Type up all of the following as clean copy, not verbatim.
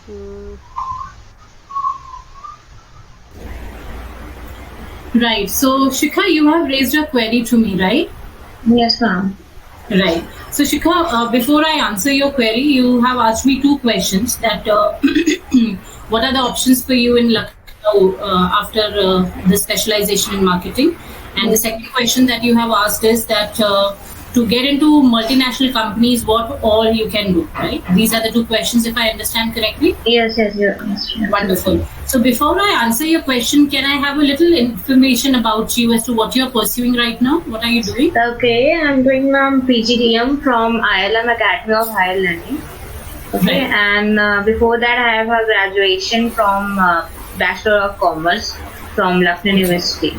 Mm, Right. So, Shikha, you have raised a query to me, right? Yes, ma'am. Right. So, Shikha, before I answer your query, you have asked me two questions. That what are the options for you in Lucknow after the specialization in marketing? And the Yes, second question that you have asked is that to get into multinational companies, what all you can do, right? These are the two questions, if I understand correctly. yes, absolutely. Wonderful. So before I answer your question, can I have a little information about you as to what you're pursuing right now? What are you doing? Okay, I'm doing PGDM from ILM Academy of Higher Learning. Okay, Right. and before that, I have a graduation from Bachelor of Commerce from Lucknow Okay. University.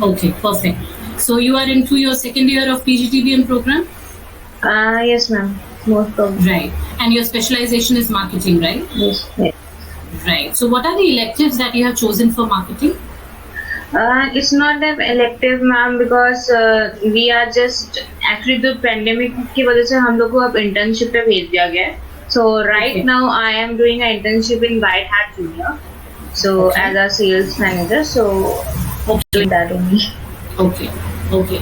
Okay, perfect. So you are into your second year of PGTBM program? Yes, ma'am. Most probably. Right. And your specialization is marketing, right? Yes, yes. Right. So what are the electives that you have chosen for marketing? It's not an elective, ma'am, because we are just actually the pandemic की वजह से हम लोग को अब internship पे भेज दिया गया है. So right Okay. now I am doing an internship in White Hat Junior. So Okay. as a sales manager, so Okay. doing that only. Okay. Okay.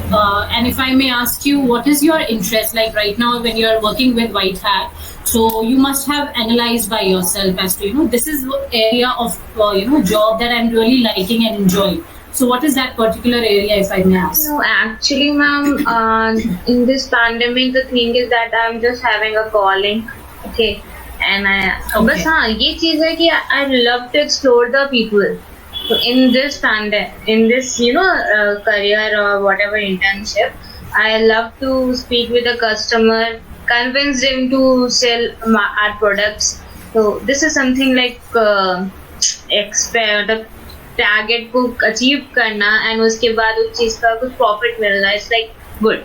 And if I may ask you, what is your interest? Like right now, when you are working with White Hat, so you must have analyzed by yourself as to this is the area of job that I'm really liking and enjoying. So what is that particular area, if I may ask? No, actually, ma'am, in this pandemic, the thing is that I'm just having a calling, okay, and I. Okay. बस हाँ ये चीज़ है कि I love to explore the people. So in this in this career or whatever internship, I love to speak with the customer, convince them to sell our products. So this is something like expect the target को achieve करना and उसके बाद उस चीज का कुछ profit मिलना it's like good.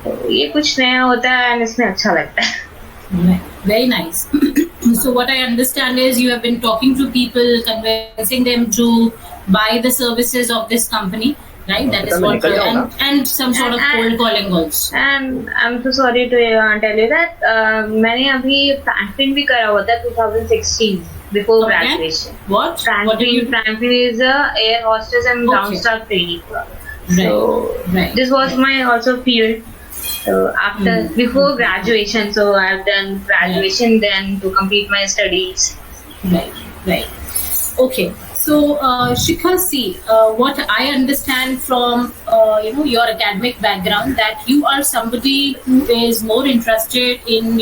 तो ये कुछ नया होता है एंड इसमें अच्छा लगता है. Very nice. So what I understand is you have been talking to people, convincing them to buy the services of this company, right? That is what, and some sort of cold calling also. And I am so sorry to tell you that मैंने अभी Franklin भी करा हुआ था 2016 before Okay. graduation. What? What do you? Franklin is a air hostess and ground Okay. staff training club. Right. So Right. this was my also field. So after before graduation, so I've done graduation then to complete my studies. Right. Right. Okay. So, Shikha, see, what I understand from your academic background, that you are somebody who is more interested in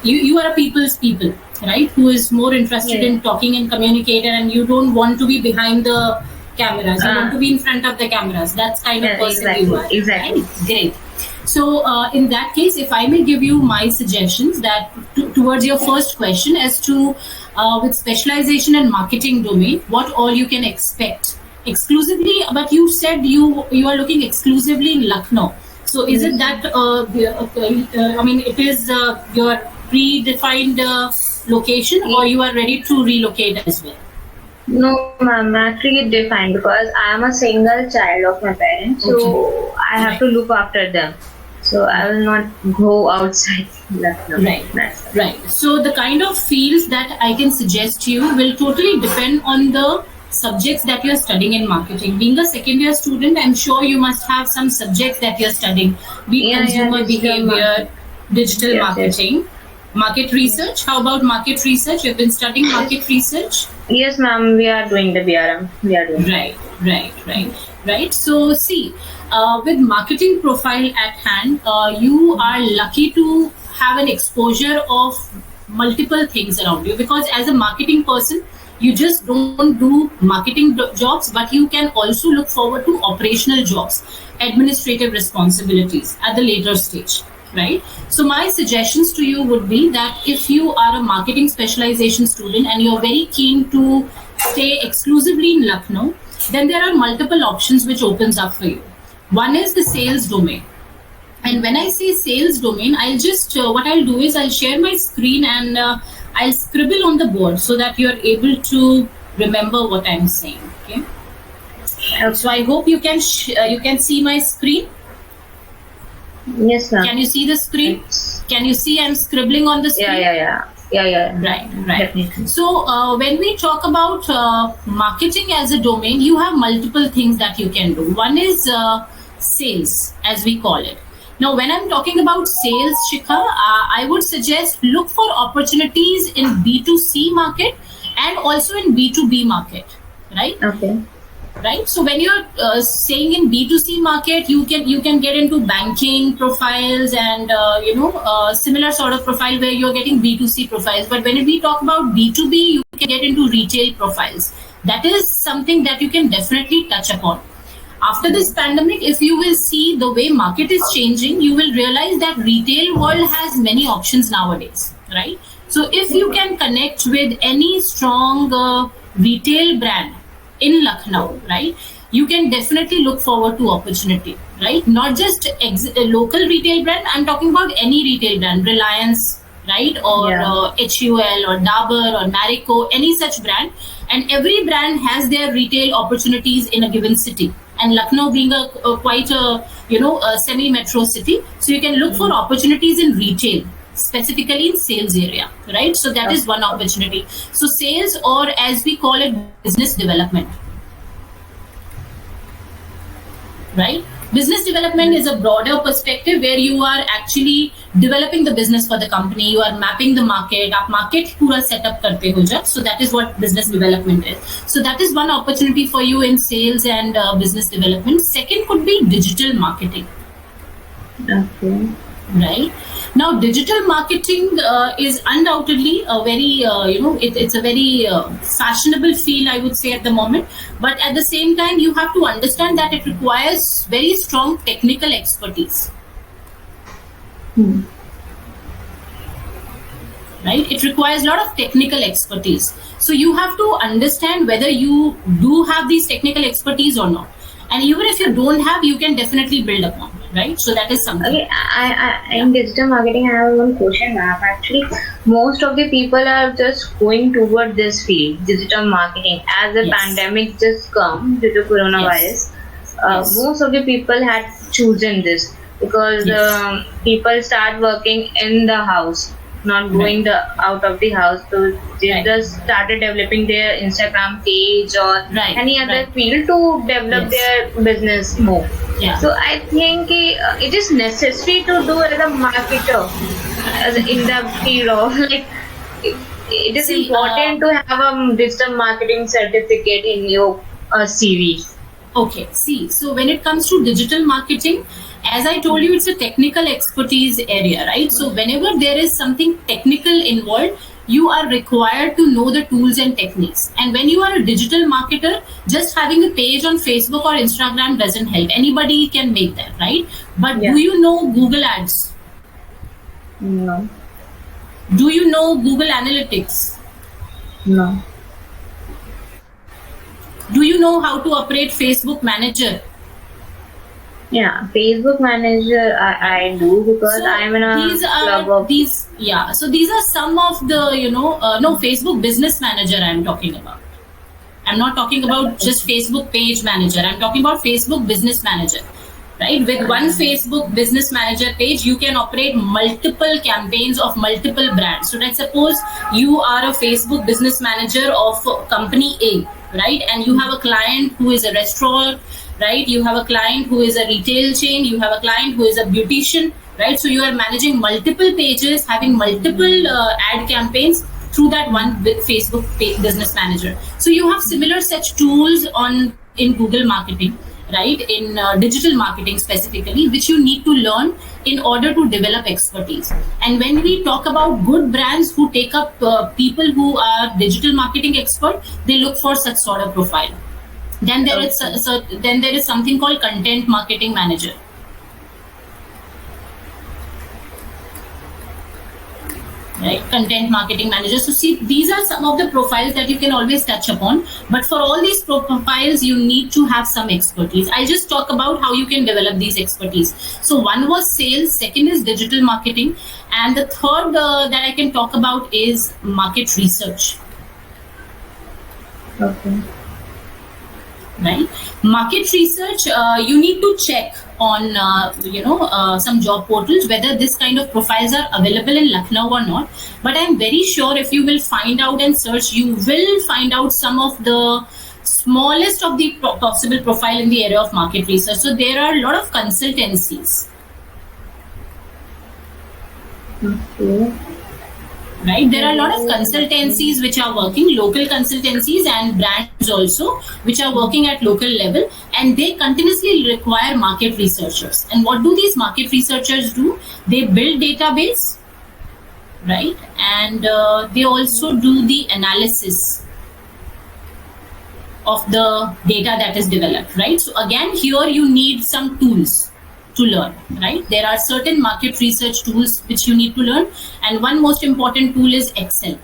you are a people's people, right? Who is more interested Yeah. in talking and communicating, and you don't want to be behind the cameras. You want to be in front of the cameras. That's kind of Yeah, person exactly, you are. exactly. Right? Great. So, in that case, if I may give you my suggestions that towards your first question as to with specialization in marketing domain, what all you can expect exclusively. But you said you are looking exclusively in Lucknow. So, is it that? I mean, it is your predefined location, or you are ready to relocate as well? No, ma'am, actually defined because I am a single child of my parents, so I have to look after them. So I will not go outside Lucknow. Right. That's it. Right. So the kind of fields that I can suggest you will totally depend on the subjects that you're studying in marketing. Being a second year student, I'm sure you must have some subjects that you're studying. Be Yeah, consumer digital behavior, digital Yes, marketing, market research. How about market research? You've been studying market research? Yes, ma'am, we are doing the BRM. We are doing. Right. So see, with marketing profile at hand, you are lucky to have an exposure of multiple things around you, because as a marketing person, you just don't do marketing jobs, but you can also look forward to operational jobs, administrative responsibilities at the later stage. Right. So my suggestions to you would be that if you are a marketing specialization student and you're very keen to stay exclusively in Lucknow, then there are multiple options which opens up for you. One is the sales domain. And when I say sales domain, I'll just, what I'll do is I'll share my screen and I'll scribble on the board so that you're able to remember what I'm saying. Okay. So I hope you can see my screen. Yes, ma'am. Can you see the screen? Can you see I'm scribbling on the screen? Yeah. Yeah. Right. Definitely. So when we talk about marketing as a domain, you have multiple things that you can do. One is sales, as we call it. Now, when I'm talking about sales, Shikha, I would suggest look for opportunities in B2C market and also in B2B market, right? Okay. Right, so when you're saying in B2C market, you can get into banking profiles and similar sort of profile where you're getting B2C profiles. But when we talk about B2B, you can get into retail profiles. That is something that you can definitely touch upon. After this pandemic, if you will see the way market is changing, you will realize that retail world has many options nowadays, right? So if you can connect with any strong retail brand in Lucknow, right, you can definitely look forward to opportunity, right? Not just a local retail brand. I'm talking about any retail brand, Reliance, right, or Yeah. HUL or Dabur or Marico, any such brand. And every brand has their retail opportunities in a given city. And Lucknow being a quite a semi-metro city, so you can look for opportunities in retail, specifically in sales area, right? So that is one opportunity. So sales, or as we call it, business development, right? Business development is a broader perspective where you are actually developing the business for the company. You are mapping the market. आप market पूरा setup करते हो जब. So that is what business development is. So that is one opportunity for you in sales and business development. Second could be digital marketing. Okay. Right now, digital marketing is undoubtedly a very it's a very fashionable field, I would say, at the moment. But at the same time, you have to understand that it requires very strong technical expertise. Right, it requires a lot of technical expertise. So you have to understand whether you do have these technical expertise or not. And even if you don't have, you can definitely build upon, right? So that is something. Okay, I in digital marketing, I have one question, ma'am. Actually, most of the people are just going toward this field, digital marketing, as the Yes. pandemic just come due to coronavirus. Yes. Most of the people had chosen this because Yes. people start working in the house, not going out of the house. So they Right. just started developing their Instagram page or Right, any other right. field to develop Yes. their business more. Yeah. So I think it is necessary to do as a marketer, in the field of it is See, important to have a digital marketing certificate in your CV. Okay, see, so when it comes to digital marketing, as I told you, it's a technical expertise area, right? So whenever there is something technical involved, you are required to know the tools and techniques. And when you are a digital marketer, just having a page on Facebook or Instagram doesn't help. Anybody can make that, right? But Yeah. do you know Google Ads? No, Do you know Google Analytics? no. Do you know how to operate Facebook Manager? Yeah, Facebook Manager I do because So I'm in a these club are of. so these are some of the no, Facebook Business Manager I'm talking about. I'm not talking about just Facebook Page Manager. I'm talking about Facebook Business Manager. Right? With one Facebook Business Manager page, you can operate multiple campaigns of multiple brands. So let's suppose you are a Facebook Business Manager of company A, right? And you have a client who is a restaurant, right? You have a client who is a retail chain. You have a client who is a beautician, right? So you are managing multiple pages, having multiple ad campaigns through that one Facebook Business Manager. So you have similar such tools in Google marketing, right, in digital marketing specifically, which you need to learn in order to develop expertise. And when we talk about good brands who take up people who are digital marketing expert, they look for such sort of profile. Then there is something called content marketing manager. Right, content marketing manager. So see, these are some of the profiles that you can always touch upon. But for all these profiles, you need to have some expertise. I'll just talk about how you can develop these expertise. So one was sales, second is digital marketing, and the third that I can talk about is market research. Okay. right? Market research, you need to check on some job portals whether this kind of profiles are available in Lucknow or not. But I'm very sure if you will find out and search, you will find out some of the smallest of the possible profile in the area of market research. So there are a lot of consultancies. Okay. Right, there are a lot of consultancies which are working, local consultancies and brands also, which are working at local level, and they continuously require market researchers. And what do these market researchers do? They build database, right, and they also do the analysis of the data that is developed, right? So again, here you need some tools to learn, right? There are certain market research tools which you need to learn, and one most important tool is Excel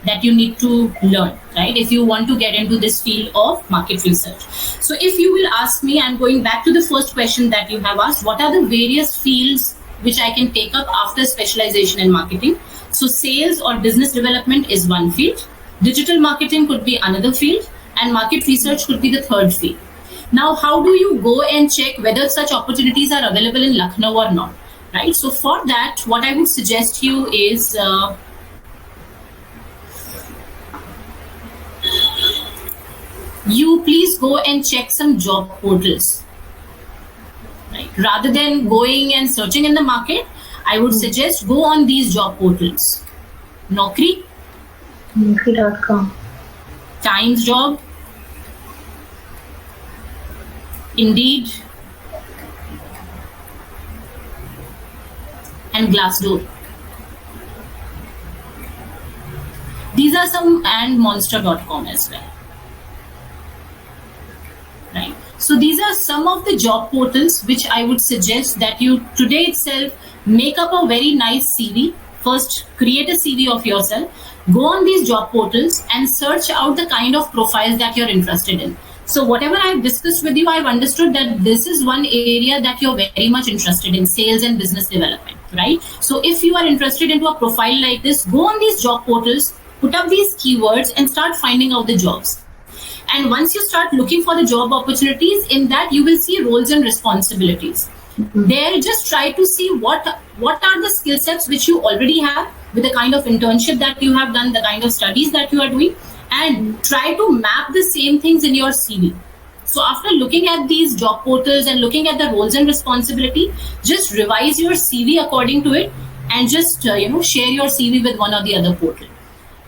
that you need to learn, right, if you want to get into this field of market research. So if you will ask me, I'm going back to the first question that you have asked, what are the various fields which I can take up after specialization in marketing? So sales or business development is one field, digital marketing could be another field, and market research could be the third field. Now, how do you go and check whether such opportunities are available in Lucknow or not, right? So for that, what I would suggest you is you please go and check some job portals, right? Rather than going and searching in the market, I would suggest go on these job portals. Naukri, Naukri.com, Times Job, Indeed, and Glassdoor. These are some, and Monster.com as well. Right. So these are some of the job portals which I would suggest that you today itself make up a very nice CV. First, create a CV of yourself, go on these job portals and search out the kind of profiles that you're interested in. So whatever I've discussed with you, I've understood that this is one area that you're very much interested in, sales and business development, right? So if you are interested into a profile like this, go on these job portals, put up these keywords and start finding out the jobs. And once you start looking for the job opportunities, in that you will see roles and responsibilities. There, just try to see what are the skill sets which you already have with the kind of internship that you have done, the kind of studies that you are doing, and try to map the same things in your CV. So after looking at these job portals and looking at the roles and responsibility, just revise your CV according to it, and just share your CV with one or the other portal,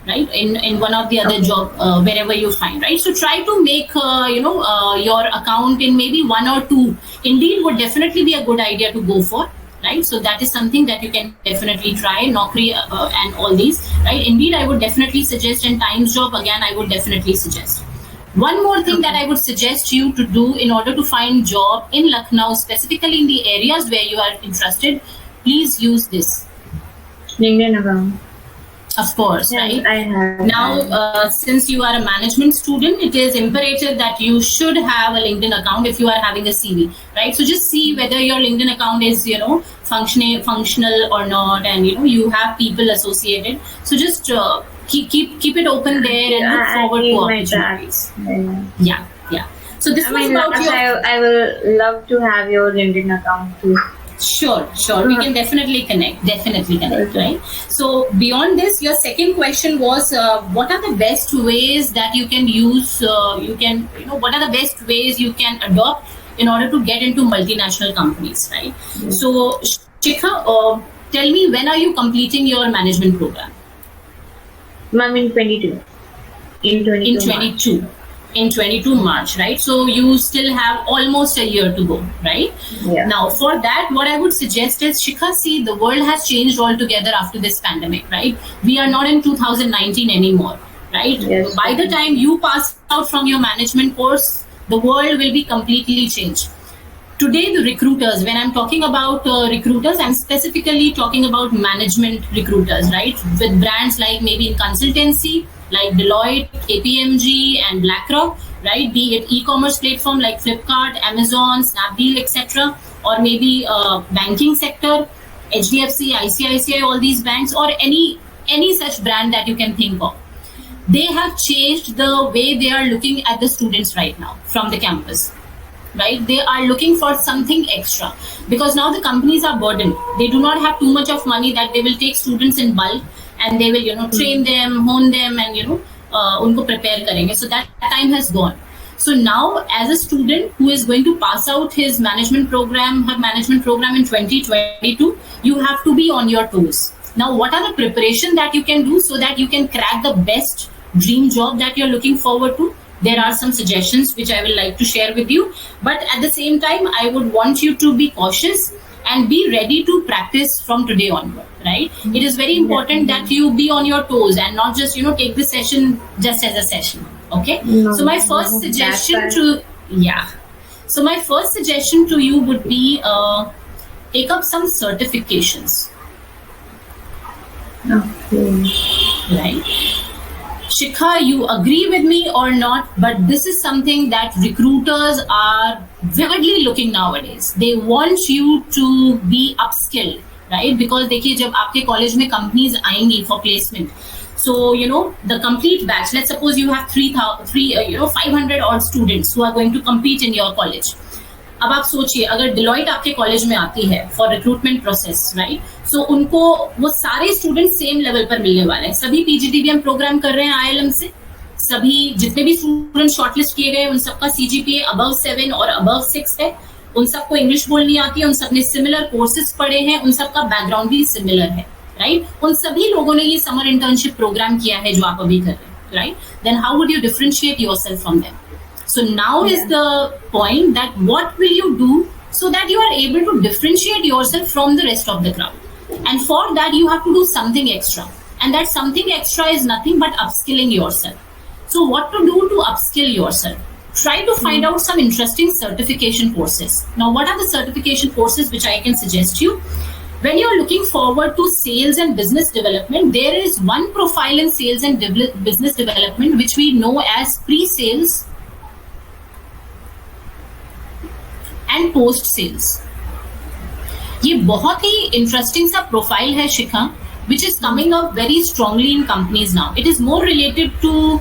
right? In one or the other job wherever you find, right? So try to make your account in maybe one or two. Indeed would definitely be a good idea to go for. Right, so that is something that you can definitely try. Naukri and all these, right? Indeed, I would definitely suggest, and Times Job again, I would definitely suggest. One more thing that I would suggest you to do in order to find job in Lucknow, specifically in the areas where you are interested, please use this. LinkedIn account. Of course, Yes, right? I have. Now, since you are a management student, it is imperative that you should have a LinkedIn account if you are having a CV, right? So just see whether your LinkedIn account is, functional or not, and you have people associated. So just keep it open there and look forward to opportunities. Yeah. So this was about your. I will love to have your LinkedIn account too. Sure. We can definitely connect, right? So beyond this, your second question was, what are the best ways that you can use, what are the best ways you can adopt in order to get into multinational companies, right? Yeah. So Shikha, tell me, when are you completing your management program? I'm in 22. In 22. In 22 March, right? So you still have almost a year to go, right? Yeah. Now, for that, what I would suggest is, Shikha, see, the world has changed altogether after this pandemic, right? We are not in 2019 anymore, right? Yes. By the time you pass out from your management course, the world will be completely changed. Today, the recruiters, when I'm talking about recruiters, I'm specifically talking about management recruiters, right? With brands like maybe in consultancy, like Deloitte, KPMG, and BlackRock, right? Be it e-commerce platform like Flipkart, Amazon, Snapdeal, etc., or maybe banking sector, HDFC, ICICI, all these banks, or any such brand that you can think of. they have changed the way they are looking at the students right now from the campus. Right, they are looking for something extra because now the companies are burdened. They do not have too much of money that they will take students in bulk and they will, train them, hone them, and unko prepare karenge. So that time has gone. So now, as a student who is going to pass out his management program, her management program in 2022, you have to be on your toes. Now, what are the preparation that you can do so that you can crack the best dream job that you're looking forward to? There are some suggestions which I will like to share with you. But at the same time, I would want you to be cautious and be ready to practice from today onward, right? It is very important that you be on your toes and not just, take the session just as a session. Okay. No, so my first suggestion So my first suggestion to you would be take up some certifications. Okay. Right. Shikha, you agree with me or not, but this is something that recruiters are vividly looking nowadays. They want you to be upskilled, right? Because देखिए जब आपके college में companies आएंगी for placement, so the complete batch. Let's suppose you have 500 odd students who are going to compete in your college. अब आप सोचिए अगर Deloitte आपके कॉलेज में आती है फॉर रिक्रूटमेंट प्रोसेस, राइट? सो उनको वो सारे स्टूडेंट सेम लेवल पर मिलने वाले हैं. सभी पीजीडीबीएम प्रोग्राम कर रहे हैं आईएलएम से. सभी जितने भी स्टूडेंट शॉर्टलिस्ट किए गए उन सबका सीजीपीए अबव 7 और अबव 6 है. उन सबको इंग्लिश बोलनी आती है, उन सबने सिमिलर कोर्सेज पढ़े हैं, उन सबका बैकग्राउंड भी सिमिलर है, राइट? उन सभी लोगों ने ये समर इंटर्नशिप प्रोग्राम किया है जो आप अभी कर रहे हैं, right? Then how would you differentiate yourself from them? So now is the point that what will you do so that you are able to differentiate yourself from the rest of the crowd? And for that you have to do something extra. And that something extra is nothing but upskilling yourself. So what to do to upskill yourself? Try to find out some interesting certification courses. Now what are the certification courses which I can suggest you? When you're looking forward to sales and business development, there is one profile in sales and business development which we know as pre-sales and post sales. ये बहुत ही interesting सा profile है शिखा, which is coming up very strongly in companies now. It is more related to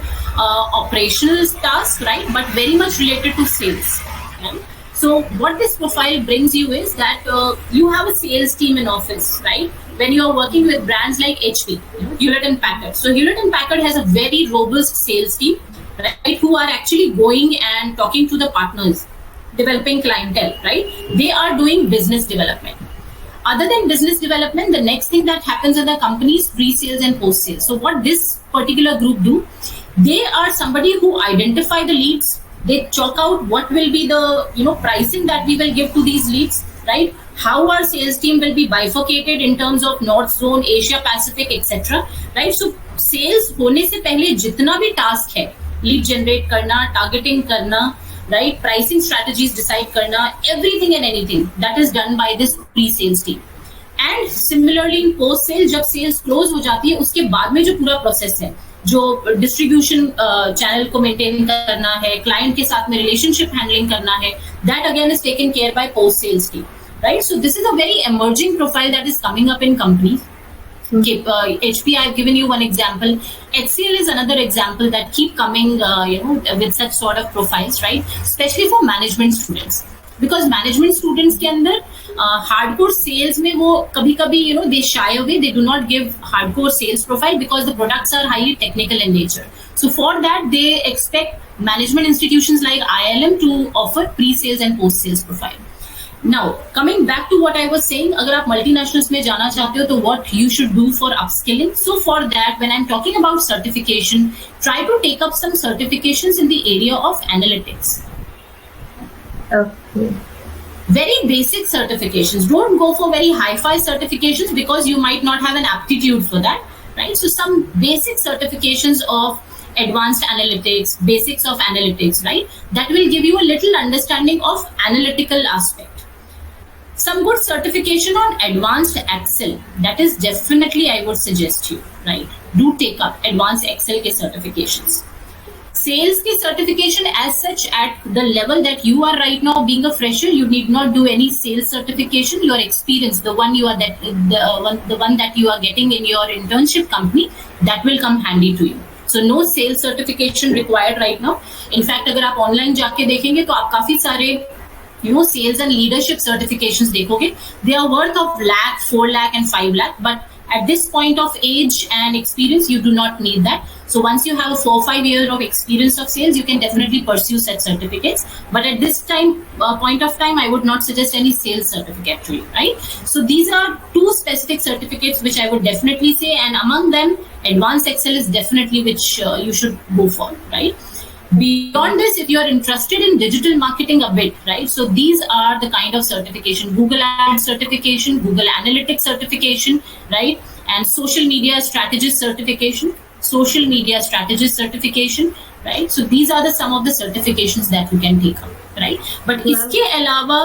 operational tasks, right? But very much related to sales. Right? So what this profile brings you is that you have a sales team in office, right? When you are working with brands like HP, Hewlett and Packard. So Hewlett and Packard has a very robust sales team, right? Who are actually going and talking to the partners, developing clientele, right? They are doing business development. Other than business development, the next thing that happens in the company is pre-sales and post-sales. So what this particular group do, they are somebody who identify the leads. They chalk out what will be the pricing that we will give to these leads, right? How our sales team will be bifurcated in terms of North Zone, Asia Pacific, etc. Right? So sales होने से पहले जितना भी task है, lead generate करना, targeting करना, right, pricing strategies decide karna, everything and anything that is done by this pre-sales team. And similarly in post-sales, जब sales close हो जाती है उसके बाद में जो पूरा process है, जो distribution channel को maintain करना है, client के साथ में relationship handling करना है, that again is taken care by post-sales team, right? So this is a very emerging profile that is coming up in companies. Okay, HP, I've given you one example. HCL is another example that keep coming, with such sort of profiles, right? Especially for management students, because management students के अंदर hardcore sales में वो कभी-कभी they shy away. They do not give hardcore sales profile because the products are highly technical in nature. So for that they expect management institutions like IIM to offer pre-sales and post-sales profile. Now, coming back to what I was saying, अगर आप multinationals में जाना चाहते हो तो what you should do for upskilling. So for that, when I'm talking about certification, try to take up some certifications in the area of analytics. Okay. Very basic certifications. Don't go for very hi-fi certifications because you might not have an aptitude for that, right? So some basic certifications of advanced analytics, basics of analytics, right? That will give you a little understanding of analytical aspect. Some good certification on advanced Excel, that is definitely I would suggest you, right? Do take up advanced Excel ke certifications. Sales ki certification as such at the level that you are right now being a fresher, you need not do any sales certification. Your experience, the one that you are getting in your internship company, that will come handy to you. So no sales certification required right now. In fact, अगर आप online जाके देखेंगे तो आप काफी सारे sales and leadership certifications देखोगे. They are worth of lakh, 4 lakh and 5 lakh, but at this point of age and experience, you do not need that. So once you have 4-5 years of experience of sales, you can definitely pursue such certificates. But at this point of time, I would not suggest any sales certificate actually, right? So these are 2 specific certificates which I would definitely say, and among them, Advanced Excel is definitely which you should go for, right? Beyond this, if you are interested in digital marketing a bit, right? So these are the kind of certification: Google Ads certification, Google Analytics certification, right? And social media strategist certification, right? So these are some of the certifications that you can take up, right? But इसके अलावा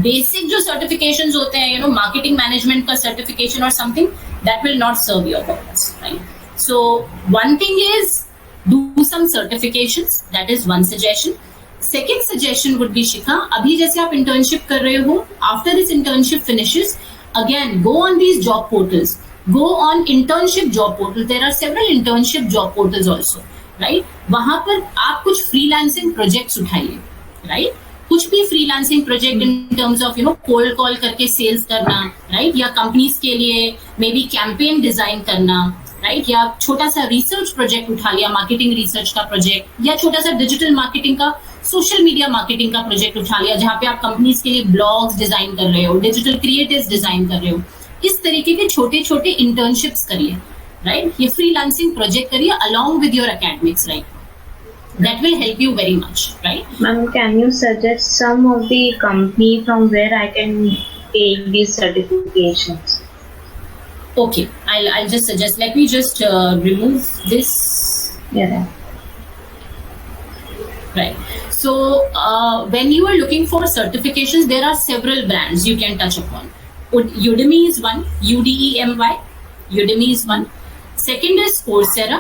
basic जो certifications होते हैं, marketing management का certification or something, that will not serve your purpose, right? So one thing is, do some certifications. That is one suggestion. Second suggestion would be, Shikha, अभी जैसे आप internship कर रहे हो, after this internship finishes, again go on these job portals. Go on internship job portals. There are several internship job portals also, right? वहाँ पर आप कुछ freelancing projects उठाइए, right? कुछ भी freelancing project in terms of cold call करके sales करना, right? या companies के लिए maybe campaign design करना, राइट? या छोटा सा रिसर्च प्रोजेक्ट उठा लिया, मार्केटिंग रिसर्च का प्रोजेक्ट, या छोटा सा डिजिटल मार्केटिंग का, सोशल मीडिया मार्केटिंग का प्रोजेक्ट उठा लिया, जहां पे आप कंपनीज के लिए ब्लॉग्स डिजाइन कर रहे हो, डिजिटल क्रिएटिव्स डिजाइन कर रहे हो. इस तरीके के छोटे छोटे इंटर्नशिप्स करिए, राइट? ये फ्रीलांसिंग प्रोजेक्ट करिए along with your academics, right? That will help you very much, right? Ma'am, can you suggest some of the company from where I can take these certifications? Okay, I'll just suggest. Let me just remove this. Yeah. Right. So when you are looking for certifications, there are several brands you can touch upon. Udemy is one. UDEMY. Udemy is one. Second is Coursera.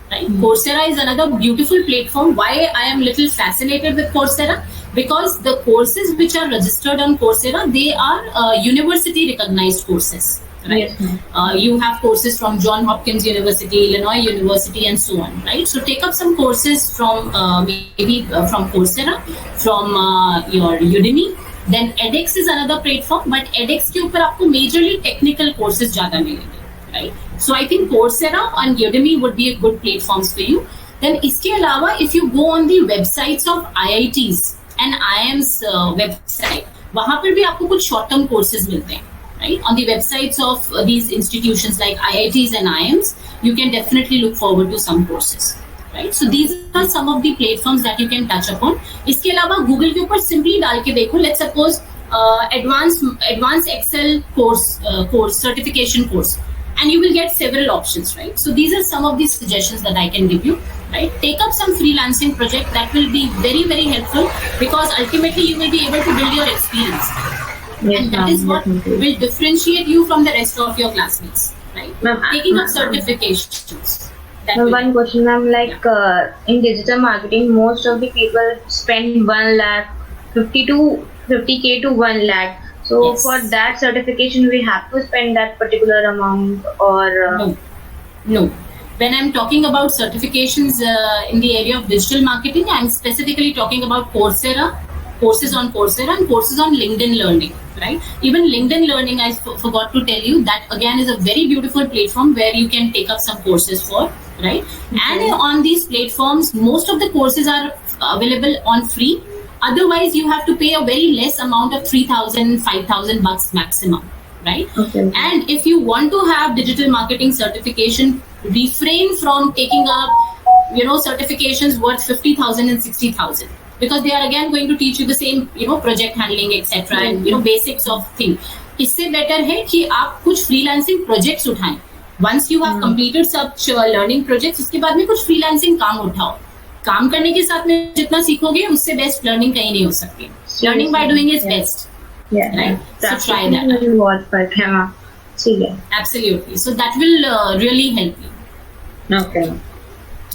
Right. Coursera is another beautiful platform. Why I am little fascinated with Coursera? Because the courses which are registered on Coursera, they are university recognized courses. Right. Yes, you have courses from Johns Hopkins University, Illinois University, and so on, right? So take up some courses from maybe from Coursera, from your Udemy. Then edX is another platform, but edX के ऊपर आपको majorly technical courses ज़्यादा मिलेंगे, right? So I think Coursera and Udemy would be a good platforms for you. Then इसके अलावा, if you go on the websites of IITs and IIMs website, वहाँ पर भी आपको कुछ short term courses मिलते हैं. Right? On the websites of these institutions like IITs and IIMs, you can definitely look forward to some courses. Right? So these are some of the platforms that you can touch upon. इसके अलावा Google के ऊपर simply डाल के देखो. Let's suppose advanced Excel course certification course, and you will get several options. Right? So these are some of the suggestions that I can give you. Right? Take up some freelancing project that will be very very helpful, because ultimately you will be able to build your experience. Yes, and that is what definitely will differentiate you from the rest of your classmates, right? Ma'am, Taking up certifications. One question, ma'am, like in digital marketing, most of the people spend 1 lakh, 50k to 1 lakh. So yes. For that certification, we have to spend that particular amount, or No. When I'm talking about certifications in the area of digital marketing, I'm specifically talking about Coursera, courses on Coursera, and courses on LinkedIn Learning, right? Even LinkedIn Learning, I forgot to tell you, that again is a very beautiful platform where you can take up some courses for, right? Okay. And on these platforms, most of the courses are available on free. Otherwise, you have to pay a very less amount of $3,000, $5,000 maximum, right? Okay. And if you want to have digital marketing certification, refrain from taking up, certifications worth 50,000 and 60,000. Because they are again going to teach you the same, project handling, etc. and basics of thing. इससे better है कि आप कुछ freelancing projects उठाएं. Once you have completed such learning projects, उसके बाद में कुछ freelancing काम उठाओ. काम करने के साथ में जितना सीखोगे, उससे best learning कहीं नहीं हो सकती. Learning by doing is best. Yeah. Right? So try that. बहुत फर्क है वहाँ. ठीक है. Absolutely. So that will really help you. Okay.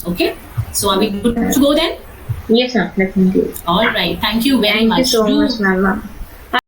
Okay. So are we good to go then? Yes, ma'am. Definitely. All right. Thank you very much. Thank you so much, ma'am.